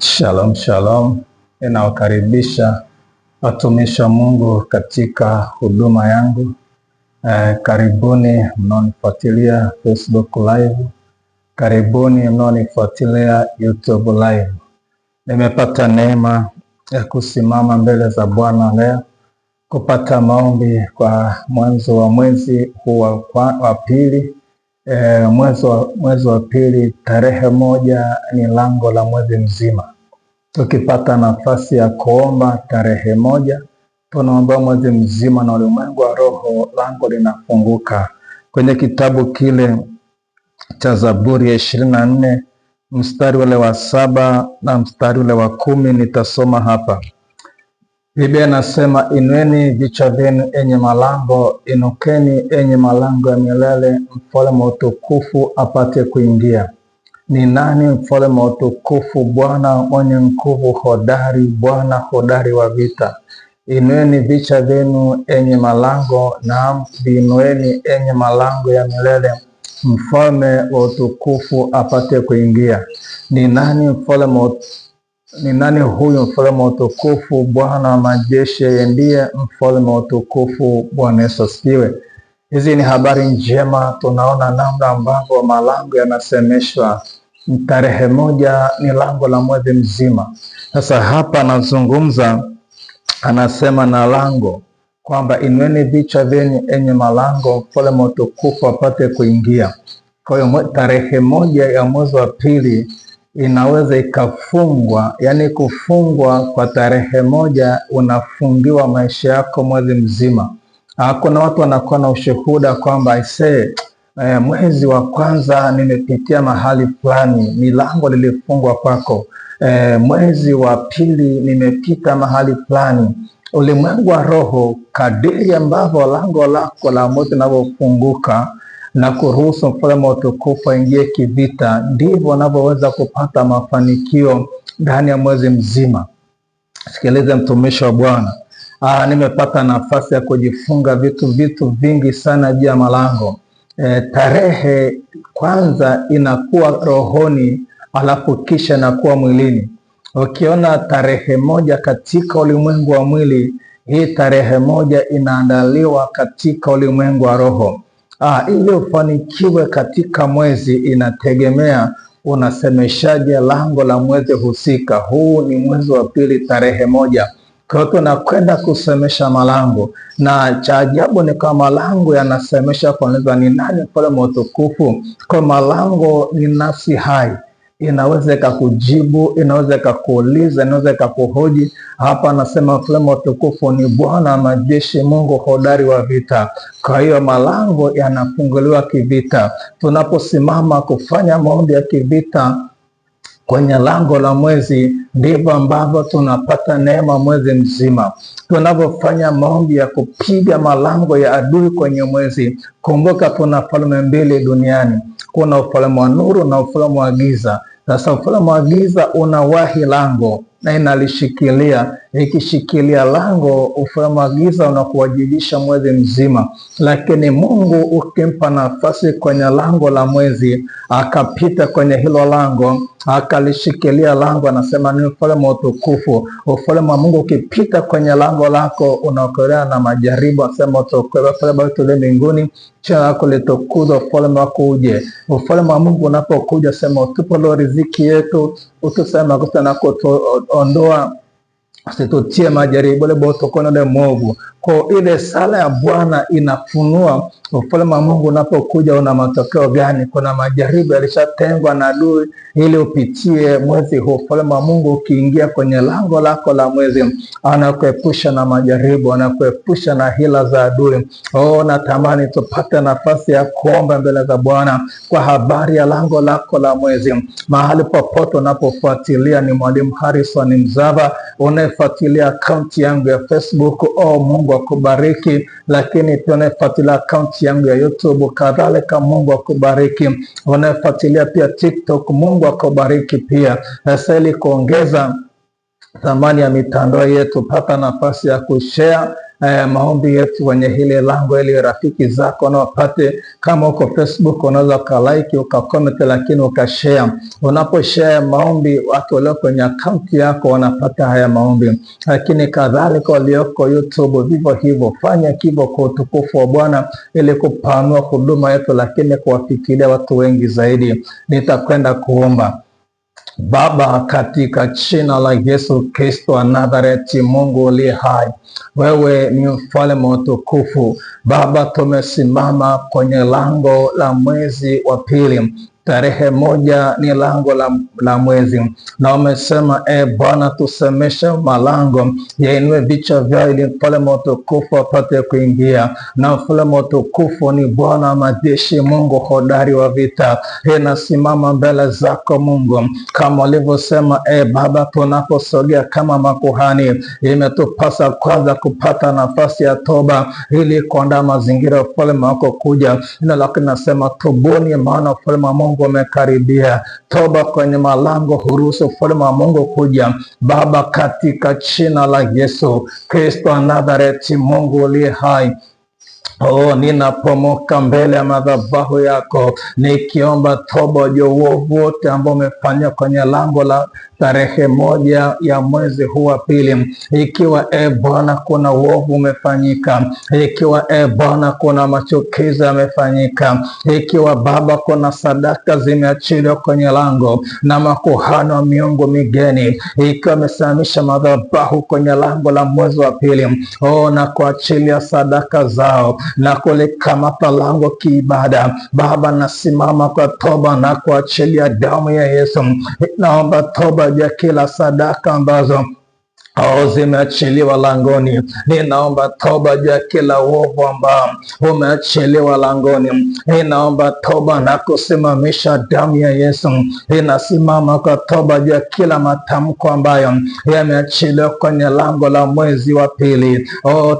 Shalom, shalom. Ninawakaribisha watumishi wa Mungu katika huduma yangu. Karibuni mnaonifuatilia Facebook live. Karibuni mnaonifuatilia YouTube live. Nimepata neema ya kusimama mbele za Bwana leo kupata maombi kwa mwanzo wa mwezi huu wa pili. Mwezi wa pili, tarehe 1 ni lango la mwezi mzima. Tukipata nafasi ya kuomba tarehe 1, tunaomba mwezi mzima na ulimwengu wa roho, lango linafunguka. Kwenye kitabu kile cha Zaburi ya 24 mstari ule wa 7 na mstari ule wa 10 nitasoma hapa. Biblia inasema, inueni vichwa vyenu enye malango, inukeni enye malango ya milele, mfalme wa utukufu apate kuingia. Ni nani mfalme wa utukufu? Bwana mwenye nguvu hodari, Bwana hodari wa vita. Inueni vichwa vyenu enye malango, naam, viinueni enye malango ya milele, mfalme wa utukufu apate kuingia. Ni nani huyu mfalme wa utukufu? Bwana wa majeshi, yeye ndiye mfalme wa utukufu. Bwana Yesu asifiwe. Hizi ni habari njema. Tunaona namna ambavyo malango yanasemeshwa. Tarehe 1 ni lango la mwezi mzima. Sasa hapa anasema na lango kwamba inueni vichwa vyenu enye malango, mfalme wa utukufu apate kuingia. Kwa hiyo tarehe 1 ya mwezi wa pili inaweza ikafungwa, yani kufungwa kwa tarehe 1 unafungiwa maisha yako mwezi mzima. Kuna watu wanakuwa na ushuhuda kwamba mwezi wa kwanza nimepitia mahali fulani, milango lilifungwa kwako. Mwezi wa pili nimepita mahali fulani. Ulimwengu wa roho, kadiri ambavyo lango lako la moto linavyofunguka na kuruhusu mfalme wa utukufu aingie kivita, ndivyo unavyoweza kupata mafanikio ndani ya mwezi mzima. Sikilize mtumishi wa Bwana. Nimepata nafasi ya kujifunga vitu vingi sana juu ya malango. Tarehe kwanza inakuwa rohoni, alafu kisha inakuwa mwilini. Ukiona tarehe 1 katika ulimwengu wa mwili, hii tarehe 1 inaandaliwa katika ulimwengu wa roho. Ili ufanikiwe katika mwezi, inategemea unasemeshaje lango la mwezi husika. Huu ni mwezi wa pili, tarehe 1. Kwa hiyo tunakwenda kusemesha malango, na cha ajabu ni kwa malango yanasemesha kwanza ni nani mfalme wa utukufu. Kwa malango ni nafsi hai, inaweza ikakujibu, inaweza ikakuuliza, inaweza ikakuhoji. Hapa anasema mfalme wa utukufu ni Bwana wa majeshi, Mungu hodari wa vita. Kwa hiyo malango yanafunguliwa kivita. Tunaposimama kufanya maombi ya kivita kwenye lango la mwezi, ndivyo ambavyo tunapata neema mwezi mzima. Tunapofanya maombi ya kupiga malango ya adui kwenye mwezi, kumbuka tuna falme mbili duniani. Kuna ufalme wa nuru na ufalme wa giza. Sasa ufalme wa giza unawahi lango na inalishikilia. Ikishikilia lango, ufalme wa giza unakuwajibisha mwezi mzima. Lakini Mungu ukimpa nafasi kwenye lango la mwezi, akapita kwenye hilo lango, akalishikilia lango, anasema ni ufalme wa utukufu. Ufalme wa Mungu ukipita kwenye lango lako, unaokolewa na majaribu. Anasema utaokolewa ufalme wetu ule mbinguni, jina lako litukuzwe, ufalme wako uje. Ufalme wa Mungu unapokuja, sema utupe leo riziki yetu, utusema na kutuondoa, usitutie majaribu ile botokona ile mwovu. Kwa ile sala ya Bwana inafunua ufalme wa Mungu unapokuja una matokeo gani. Kuna majaribu yalishatengwa na adui ili upitie mwezi huu. Ufalme wa Mungu ukiingia kwenye lango lako la mwezi, anakuepusha na majaribu, anakuepusha na hila za adui. Natamani tupate nafasi ya kuomba mbele za Bwana kwa habari ya lango lako la mwezi. Mahali popote unapofuatilia, ni Mwalimu Harrison Mzava, unayefuatilia akaunti yangu ya Facebook, Mungu akubariki. Lakini pia unayefuatilia akaunti yangu ya YouTube, kadhalika Mungu akubariki. Unayefuatilia pia TikTok, Mungu akubariki pia. Sasa ili kuongeza thamani ya mitandao yetu, pata nafasi ya kushare maombi yetu kwenye hili lango, ili rafiki zako na wapate. Kama uko Facebook unaweza ukalike, ukacomment, lakini ukashare. Unaposhare maombi, watu walio kwenye akaunti yako wanapata haya maombi, lakini kadhalika walioko YouTube vivyo hivyo. Fanya hivyo kwa utukufu wa Bwana, ili kupanua huduma yetu, lakini kuwafikiria watu wengi zaidi. Nitakwenda kuomba. Baba, katika jina la Yesu Kristo wa Nazareti, Mungu uliye hai, wewe ni mfalme wa utukufu. Baba, tumesimama kwenye lango la mwezi wa pili. Tarehe 1 ni lango la mwezi, na umesema Bwana, tusemeshe malango yainue vichwa vyao, ili mfalme wa utukufu apate kuingia. Na mfalme wa utukufu ni Bwana wa majeshi, Mungu hodari wa vita. Nasimama mbele zako Mungu, kama ulivyosema Baba, tunaposogea kama makuhani, imetupasa kwanza kupata nafasi ya toba, ili kuandaa mazingira ya ufalme wako kuja. Neno lako linasema tubuni, maana ufalme wa Mungu umekaribia. Toba kwenye malango, huruhusu ufalme wa Mungu kuja. Baba, katika jina la Yesu Kristo wa Nazareti, Mungu uliye hai, ninapomoka mbele ya madhabahu yako, nikiomba toba juu ya uovu wote ambao umefanywa kwenye lango la tarehe 1 ya mwezi huu wa pili. Ikiwa Bwana kuna uovu umefanyika, ikiwa Bwana kuna machukizo yamefanyika, ikiwa Baba kuna sadaka zimeachiliwa kwenye lango na makuhani wa miungu migeni, ikiwa amesimamisha madhabahu kwenye lango la mwezi wa pili, na kuachilia sadaka zao na kulikamata lango kiibada, Baba, nasimama kwa toba na kuachilia damu ya Yesu. Naomba toba ya kila sadaka ambazo zimeachiliwa langoni. Ninaomba toba juu ya kila uovu ambao umeachiliwa langoni. Ninaomba toba na kusimamisha damu ya Yesu. Ninasimama kwa toba juu ya kila matamko ambayo yameachiliwa kwenye lango la mwezi wa pili.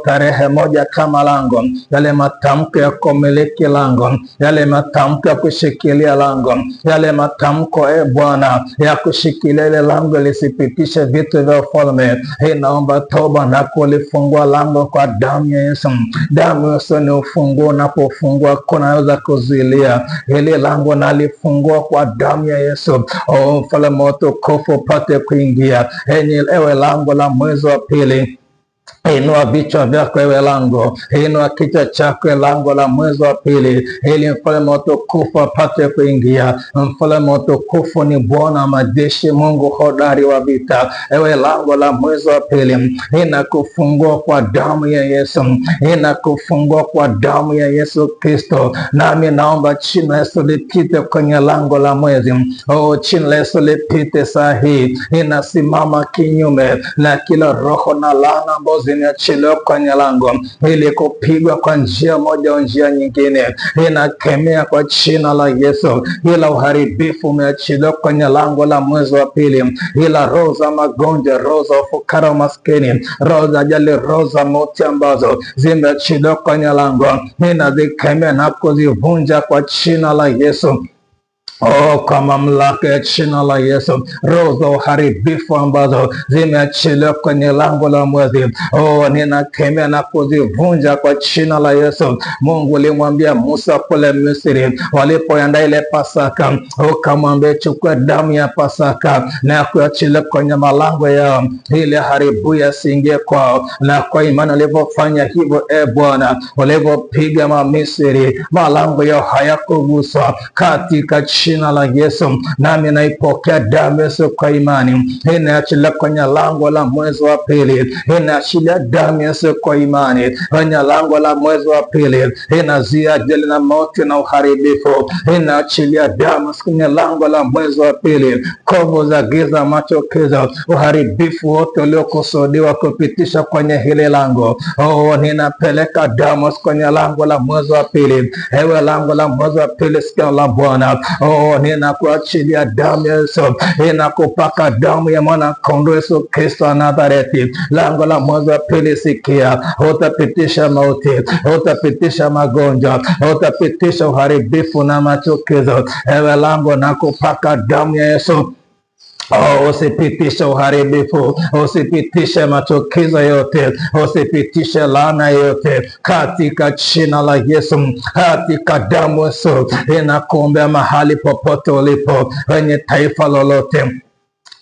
Tarehe 1 kama lango, yale matamko ya kumiliki lango, yale matamko ya kushikilia lango, yale matamko Bwana ya kushikilia ile lango lisipitishe vitu vya ufalme. Naomba toba na kulifungua lango kwa damu ya Yesu. Damu ya Yesu ni ufunguo, unapofungua kunaweza kuzuilia ile lango, na alifungua kwa damu ya Yesu. Mfalme wa utukufu upate kuingia. Ewe lango la mwezi wa pili, inua vichwa vyako ewe lango, inua kichwa chako lango la mwezi wa pili, ili mfalme wa utukufu apate kuingia. Mfalme wa utukufu ni Bwana majeshi, Mungu hodari wa vita. Ewe lango la mwezi wa pili, inakufungua kwa damu ya Yesu, inakufungua kwa damu ya Yesu Kristo. Nami naomba jina Yesu lipite kwenye lango la mwezi. Jina Yesu lipite saa hii. Inasimama kinyume na kila roho na laana ambazo zimeachiliwa kwenye lango ili kupigwa kwa njia moja au njia nyingine. Inakemea kwa jina la Yesu. Ila uharibifu umeachiliwa kwenye lango la mwezi wa pili, ila roho za magonjwa, roho za ufukara wa maskini, roho za ajali, roho za mauti ambazo zimeachiliwa kwenye lango, ninazikemea na kuzivunja kwa jina la Yesu. Kwa mamlaka ya jina la Yesu, roho za uharibifu ambazo zimeachiliwa kwenye lango la mwezi, ninakemea na kuzivunja kwa jina la Yesu. Mungu ulimwambia Musa kule Misri walipoandaa ile Pasaka, ukamwambia chukua damu ya Pasaka na kuachilia kwenye malango yao, ili haribu yasiingie kwao. Na kwa imani ulivyofanya hivyo, Bwana, ulivyopiga Misri, malango yao hayakuguswa katika jina la Yesu. Nami naipokea damu Yesu kwa imani, inaachilia kwenye lango la mwezi wa pili, inaachilia damu Yesu kwa imani kwenye lango la mwezi wa pili, inazuia ajali na mauti na uharibifu, inaachilia damu kwenye lango la mwezi wa pili, kovu za giza, machukizo, uharibifu wote uliokusudiwa kupitisha kwenye hili lango, ninapeleka damu kwenye lango la mwezi wa pili. Ewe lango la mwezi wa pili, sikia la Bwana, ninakuachilia damu ya Yesu, ninakupaka damu ya mwana kondoo Yesu Kristo wa Nazareti. Lango la mwezi wa pili, sikia, utapitisha mauti, utapitisha magonjwa, utapitisha uharibifu na machukizo. Ewe lango, nakupaka damu ya Yesu. Oh, usipitishe uharibifu, usipitishe machukizo yote, usipitishe laana yote, katika jina la Yesu, katika damu Yesu. Inakuombea mahali popote ulipo, kwenye taifa lolote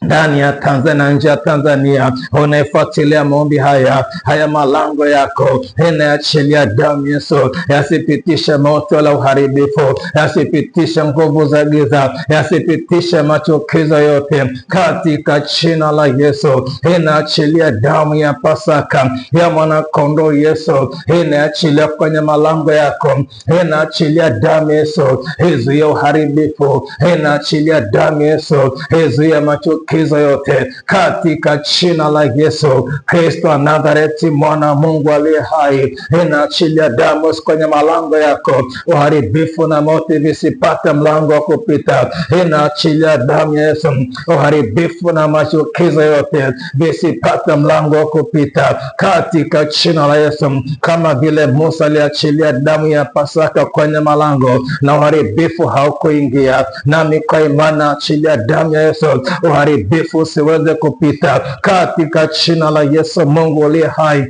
ndani ya Tanzania, nje ya Tanzania, unaifuatilia maombi haya malango yako inaachilia damu Yesu, yasipitishe moto wala uharibifu, yasipitishe nguvu za giza, yasipitishe machukizo yote, katika jina la Yesu. Inaachilia damu ya Pasaka ya mwana kondoo Yesu, inaachilia kwenye malango yako, inaachilia damu Yesu, izuie uharibifu, inaachilia damu Yesu, izuie machukizo yote, katika jina la Yesu Kristo wa Nazareti, mwana Mungu aliye hai. Inaachilia damu kwenye malango yako, uharibifu na mauti visipate mlango wa kupita. Inaachilia damu ya Yesu, uharibifu na machukizo yote visipate mlango wa kupita, katika jina la Yesu. Kama vile Musa aliachilia damu ya Pasaka kwenye malango na uharibifu haukuingia, nami kwa imani naachilia damu ya Yesu, uharibifu usiweze kupita, katika jina la Yesu. Mungu uliye hai,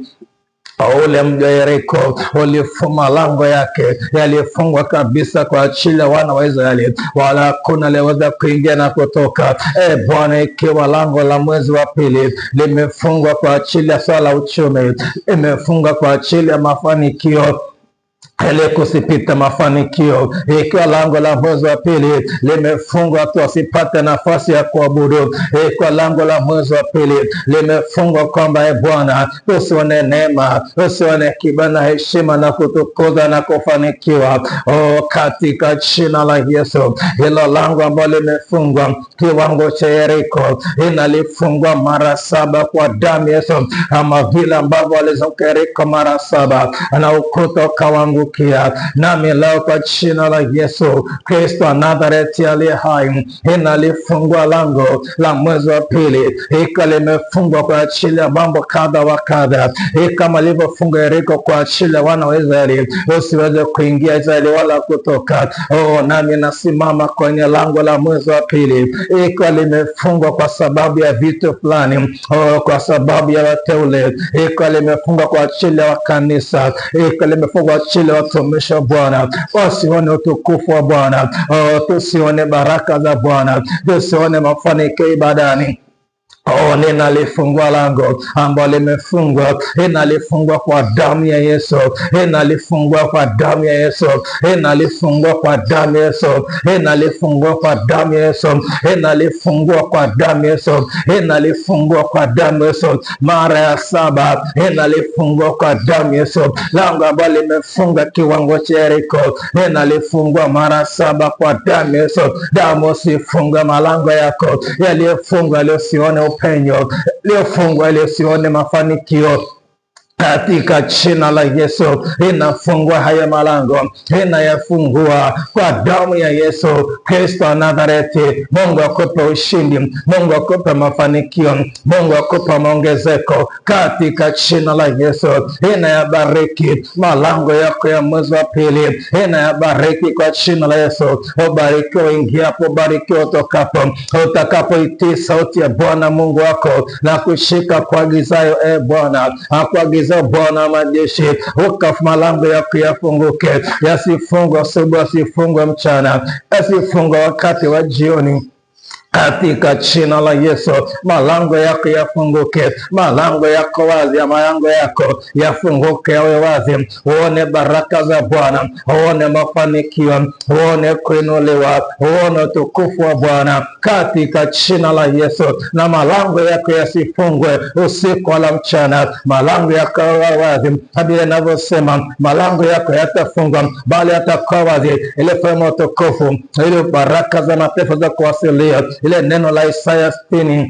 ule mji wa Yeriko ulifuma lango yake, yalifungwa kabisa kwa ajili ya wana wa Israeli, wala hakuna aliyeweza kuingia na kutoka. Bwana, ikiwa lango la mwezi wa pili limefungwa kwa ajili ya swala la uchumi, imefungwa kwa ajili ya mafanikio ili kusipita mafanikio, ikiwa lango la mwezi wa pili limefungwa tu wasipate nafasi ya kuabudu, ikiwa lango la mwezi wa pili limefungwa kwamba Bwana usione neema, usione kibali na heshima na kutukuza na kufanikiwa, katika jina la Yesu, hilo lango ambalo limefungwa, kiwango cha Yeriko inalifungwa mara 7 kwa damu Yesu, kama vile ambavyo walizunguka Yeriko mara 7 na ukuta ukaanguka. Nami leo kwa jina la Yesu Kristo wa Nazareti aliye hai, inalifungua lango la mwezi wa pili, ika limefungwa kwa ajili ya mambo kadha wa kadha, kama lilivyofunga Yeriko kwa ajili ya wana wa Israeli, usiweze kuingia Israeli wala kutoka. Nami nasimama kwenye lango la mwezi wa pili, ika limefungwa kwa sababu ya vitu fulani, kwa sababu ya wateule, ika limefungwa kwa ajili ya kanisa, ika limefungwa kwa ajili ya watumishi wa Bwana, wasione utukufu wa Bwana, tusione baraka za Bwana, tusione mafanikio ibadani. Ninalifungua lango ambalo limefungwa, inalifungwa kwa damu ya Yesu, inalifungua kwa damu ya Yesu, inalifungua kwa damu ya Yesu, inalifungua kwa damu ya Yesu, inalifungua kwa damu ya Yesu, inalifungua kwa damu ya Yesu mara ya 7, inalifungua kwa damu ya Yesu. Lango ambalo limefunga kiwango cha Yeriko, inalifungua mara 7 kwa damu ya Yesu. Damu sifunga malango yako yaliyofungwa, yaliyosione upenyo, iliyofungwa iliyosione mafanikio, katika jina la Yesu. Inafungua haya malango, inayafungua kwa damu ya Yesu Kristo wa Nazareti. Mungu akupe ushindi, Mungu akupe mafanikio, Mungu akupe maongezeko, katika jina la Yesu. Inayabariki malango yako ya mwezi wa pili, inayabariki kwa jina la Yesu. Ubarikiwe ingiapo, ubarikiwe utokapo, utakapoitii sauti ya Bwana Mungu wako na kushika kuagizayo. Bwana akuagiza Bwana wa majeshi, malango yako yafunguke, yasifungwe asubuhi, yasifungwe mchana, yasifungwe wakati wa jioni, katika jina la Yesu. Malango yako yafunguke, malango yako wazi, ya malango yako yafunguke, yawe wazi, uone baraka za Bwana, uone mafanikio, uone kuinuliwa, uone utukufu wa Bwana, katika jina la Yesu. Na malango yako yasifungwe usiku wala mchana, malango yako yawe wazi. Biblia inavyosema malango yako yatafungwa bali yatakuwa wazi, ile fema utukufu, ile baraka za mataifa za kuwasilia, ile neno la Isaya 60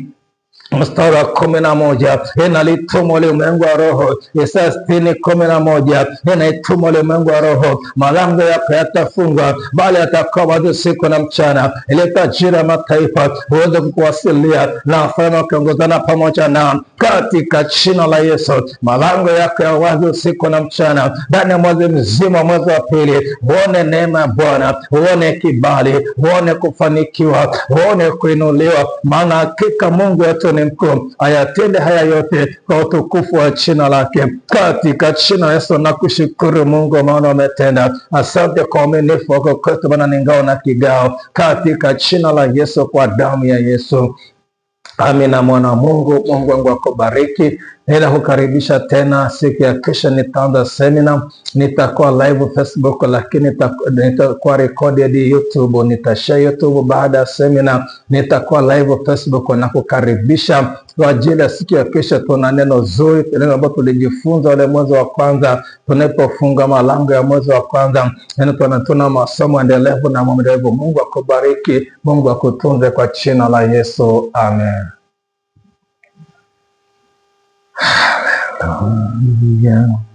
mstari wa 11, inalituma ulimwengu wa roho. Isaya 60:11, inaituma ulimwengu wa roho. Malango yako yatafungwa, bali yatakuwa wazi usiku na mchana, ili tajiri ya mataifa uweze kukuwasilia na wafalme wakiongozana pamoja nao, katika jina la Yesu. Malango yako ya wazi usiku na mchana, ndani ya mwezi mzima, mwezi wa pili, uone neema ya Bwana, uone kibali, uone kufanikiwa, uone kuinuliwa, maana hakika Mungu wetu ni mkuu, ayatende haya yote kwa utukufu wa jina lake, katika jina la Yesu. Nakushukuru Mungu, maana umetenda. Asante kwa uaminifu wako kwetu, Bwana ni ngao na kigao, katika jina la Yesu, kwa damu ya Yesu. Amina. Mwana Mungu, Mungu wangu akubariki. Ninakukaribisha tena siku ya kesho, nitaanza semina. Nitakuwa live Facebook, lakini nitakuwa recorded YouTube. Nitashare YouTube baada ya semina, nitakuwa live Facebook. Nakukaribisha kwa ajili ya siku ya kesho. Tuna neno zuri, neno ambalo tulijifunza ule mwezi wa kwanza tunapofunga malango ya mwezi wa kwanza. Tuna masomo endelevu na mwendelevu. Mungu akubariki, Mungu akutunze kwa jina la Yesu. Amen. Hallelujah.